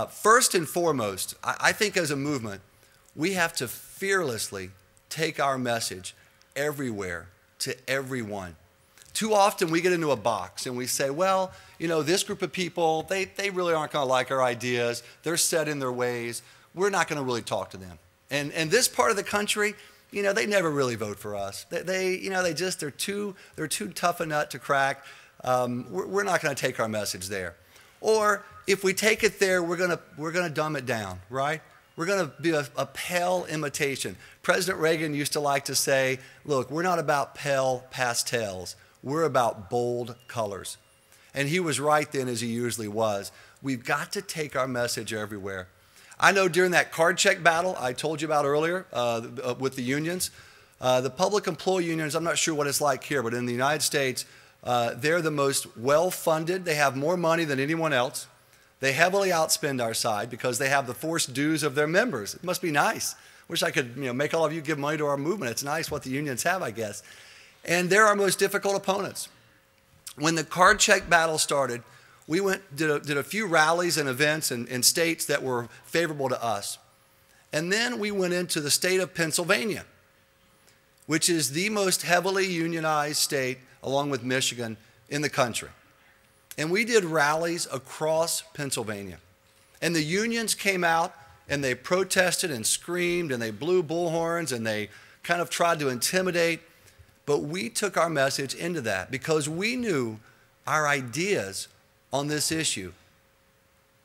First and foremost, I think as a movement, we have to fearlessly take our message everywhere to everyone. Too often we get into a box and we say, well, you know, this group of people, they really aren't going to like our ideas. They're set in their ways. We're not going to really talk to them. And this part of the country, you know, they never really vote for us. They're too tough a nut to crack. We're not going to take our message there. Or if we take it there, we're going to dumb it down, right? We're going to be a pale imitation. President Reagan used to like to say, look, we're not about pale pastels. We're about bold colors. And he was right then, as he usually was. We've got to take our message everywhere. I know during that card check battle I told you about earlier with the unions, the public employee unions, I'm not sure what it's like here, but in the United States, they're the most well-funded. They have more money than anyone else. They heavily outspend our side because they have the forced dues of their members. It must be nice. Wish I could make all of you give money to our movement. It's nice what the unions have, I guess. And they're our most difficult opponents. When the card check battle started, we did a few rallies and events in states that were favorable to us. And then we went into the state of Pennsylvania, which is the most heavily unionized state, along with Michigan, in the country. And we did rallies across Pennsylvania. And the unions came out and they protested and screamed and they blew bullhorns and they kind of tried to intimidate. But we took our message into that because we knew our ideas on this issue,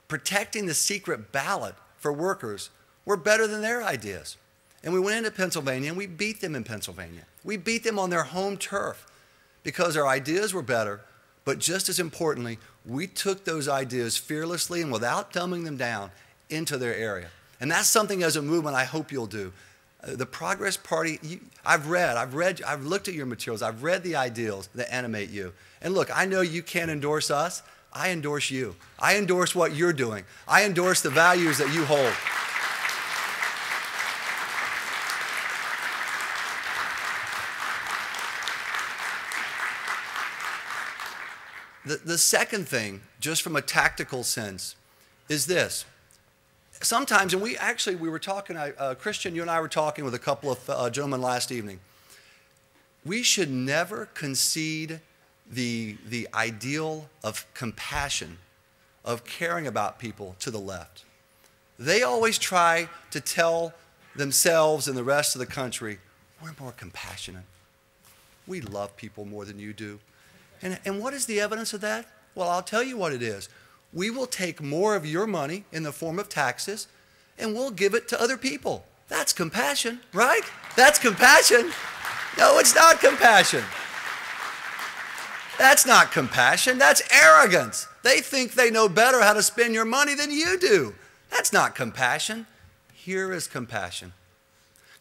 protecting the secret ballot for workers, were better than their ideas. And we went into Pennsylvania and we beat them in Pennsylvania. We beat them on their home turf because our ideas were better, but just as importantly, we took those ideas fearlessly and without dumbing them down into their area. And that's something as a movement I hope you'll do. The Progress Party, I've looked at your materials, I've read the ideals that animate you. And look, I know you can't endorse us. I endorse you. I endorse what you're doing. I endorse the values that you hold. The second thing, just from a tactical sense, is this. Sometimes, and we were talking, Christian, you and I were talking with a couple of gentlemen last evening. We should never concede the ideal of compassion, of caring about people to the left. They always try to tell themselves and the rest of the country, we're more compassionate. We love people more than you do. And what is the evidence of that? Well, I'll tell you what it is. We will take more of your money in the form of taxes and we'll give it to other people. That's compassion, right? That's compassion. No, it's not compassion. That's not compassion. That's arrogance. They think they know better how to spend your money than you do. That's not compassion. Here is compassion.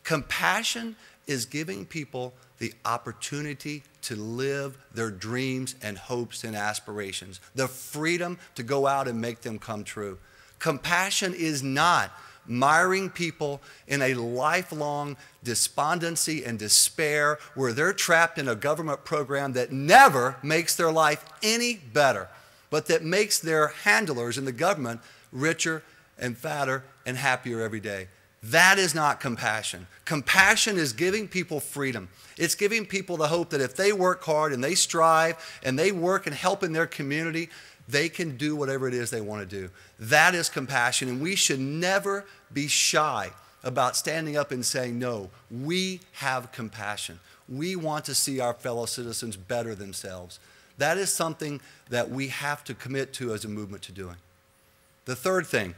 Compassion is giving people the opportunity to live their dreams and hopes and aspirations, the freedom to go out and make them come true. Compassion is not miring people in a lifelong despondency and despair where they're trapped in a government program that never makes their life any better, but that makes their handlers in the government richer and fatter and happier every day. That is not compassion. Compassion is giving people freedom. It's giving people the hope that if they work hard and they strive and they work and help in their community, they can do whatever it is they want to do. That is compassion, and we should never be shy about standing up and saying, no, we have compassion. We want to see our fellow citizens better themselves. That is something that we have to commit to as a movement to doing. The third thing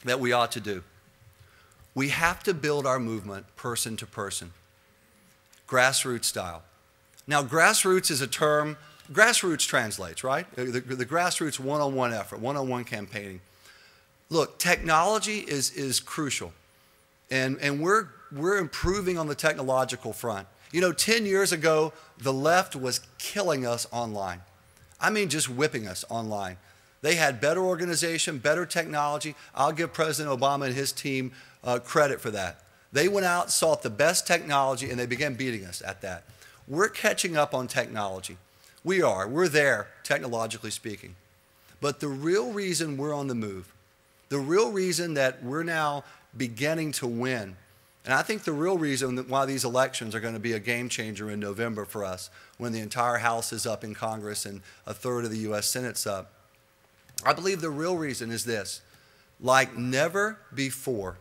that we ought to do, we have to build our movement person to person, grassroots style. Now, grassroots is a term, grassroots translates, right? The grassroots one-on-one effort, one-on-one campaigning. Look, technology is crucial, and we're improving on the technological front. You know, 10 years ago, the left was killing us online. I mean, just whipping us online. They had better organization, better technology. I'll give President Obama and his team credit for that. They went out, sought the best technology, and they began beating us at that. We're catching up on technology. We're there, technologically speaking. But the real reason we're on the move The real reason that we're now beginning to win, and I think the real reason that why these elections are going to be a game changer in November for us, when the entire House is up in Congress and a third of the U.S. Senate's up, I believe the real reason is this. Like never before,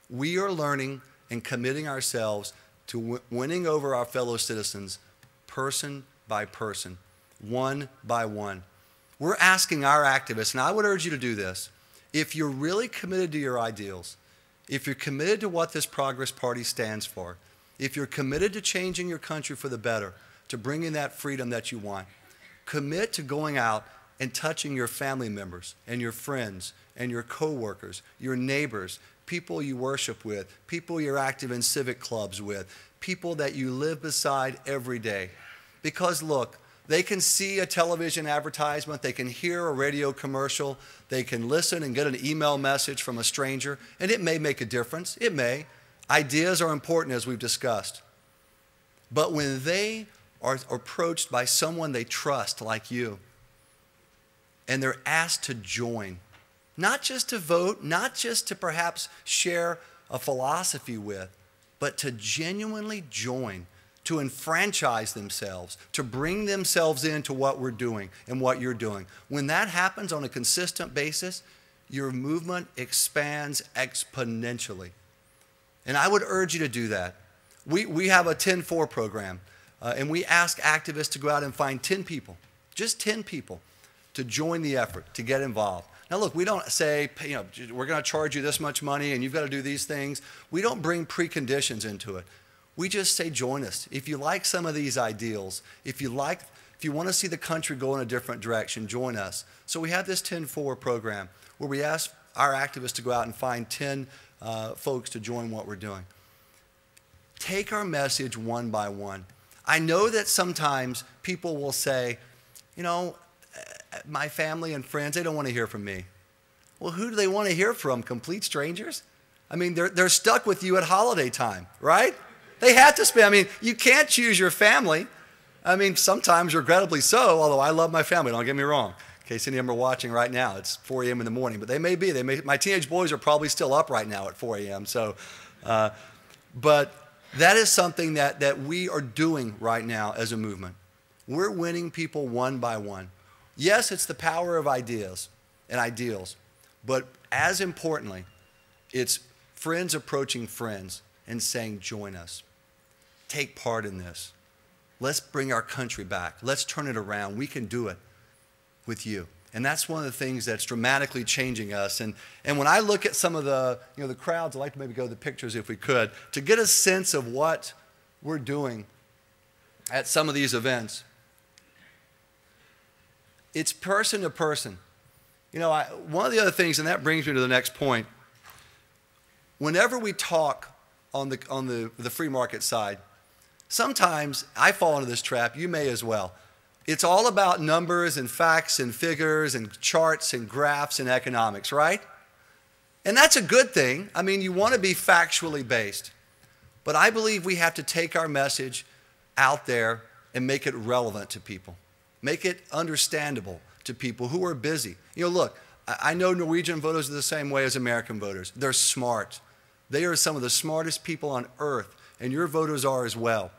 we are learning and committing ourselves to winning over our fellow citizens person by person, one by one. We're asking our activists, and I would urge you to do this, if you're really committed to your ideals, if you're committed to what this Progress Party stands for, if you're committed to changing your country for the better, to bringing that freedom that you want, commit to going out and touching your family members and your friends and your coworkers, your neighbors, people you worship with, people you're active in civic clubs with, people that you live beside every day. Because look, they can see a television advertisement, they can hear a radio commercial, they can listen and get an email message from a stranger, and it may make a difference. It may. Ideas are important, as we've discussed. But when they are approached by someone they trust, like you, and they're asked to join, not just to vote, not just to perhaps share a philosophy with, but to genuinely join, to enfranchise themselves, to bring themselves into what we're doing and what you're doing. When that happens on a consistent basis, your movement expands exponentially. And I would urge you to do that. We have a 10-4 program, and we ask activists to go out and find 10 people, just 10 people, to join the effort, to get involved. Now look, we don't say, we're going to charge you this much money and you've got to do these things. We don't bring preconditions into it. We just say, join us. If you like some of these ideals, if you want to see the country go in a different direction, join us. So we have this 10-4 program where we ask our activists to go out and find 10 folks to join what we're doing. Take our message one by one. I know that sometimes people will say, my family and friends, they don't want to hear from me. Well, who do they want to hear from? Complete strangers? I mean, they're stuck with you at holiday time, right? They have to spend, you can't choose your family. Sometimes regrettably so, although I love my family, don't get me wrong. In case any of them are watching right now, it's 4 a.m. in the morning, but they may be. My teenage boys are probably still up right now at 4 a.m. So, but that is something that we are doing right now as a movement. We're winning people one by one. Yes, it's the power of ideas and ideals, but as importantly, it's friends approaching friends and saying, join us. Take part in this. Let's bring our country back. Let's turn it around. We can do it with you. And that's one of the things that's dramatically changing us. And when I look at some of the crowds, I'd like to maybe go to the pictures if we could, to get a sense of what we're doing at some of these events. It's person to person. One of the other things, and that brings me to the next point, whenever we talk on the free market side, sometimes I fall into this trap, you may as well. It's all about numbers and facts and figures and charts and graphs and economics, right? And that's a good thing. You want to be factually based. But I believe we have to take our message out there and make it relevant to people. Make it understandable to people who are busy. Look, I know Norwegian voters are the same way as American voters. They're smart. They are some of the smartest people on earth, and your voters are as well.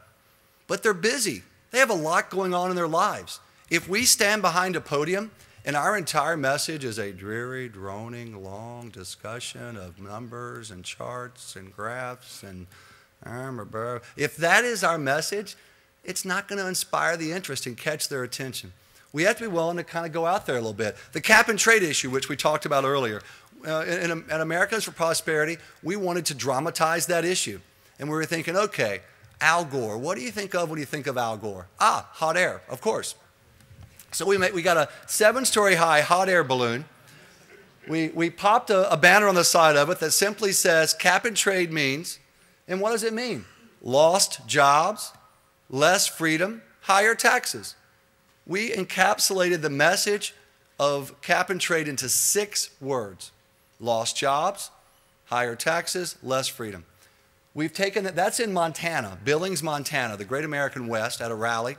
But they're busy. They have a lot going on in their lives. If we stand behind a podium and our entire message is a dreary, droning, long discussion of numbers and charts and graphs and if that is our message, it's not going to inspire the interest and catch their attention. We have to be willing to kind of go out there a little bit. The cap and trade issue, which we talked about earlier, at Americans for Prosperity, we wanted to dramatize that issue. And we were thinking, okay, Al Gore, what do you think of when you think of Al Gore? Hot air, of course. So we got a 7-story high hot air balloon. We popped a banner on the side of it that simply says cap and trade means, and what does it mean? Lost jobs, less freedom, higher taxes. We encapsulated the message of cap and trade into 6 words. Lost jobs, higher taxes, less freedom. We've taken that's in Montana, Billings, Montana, the Great American West, at a rally.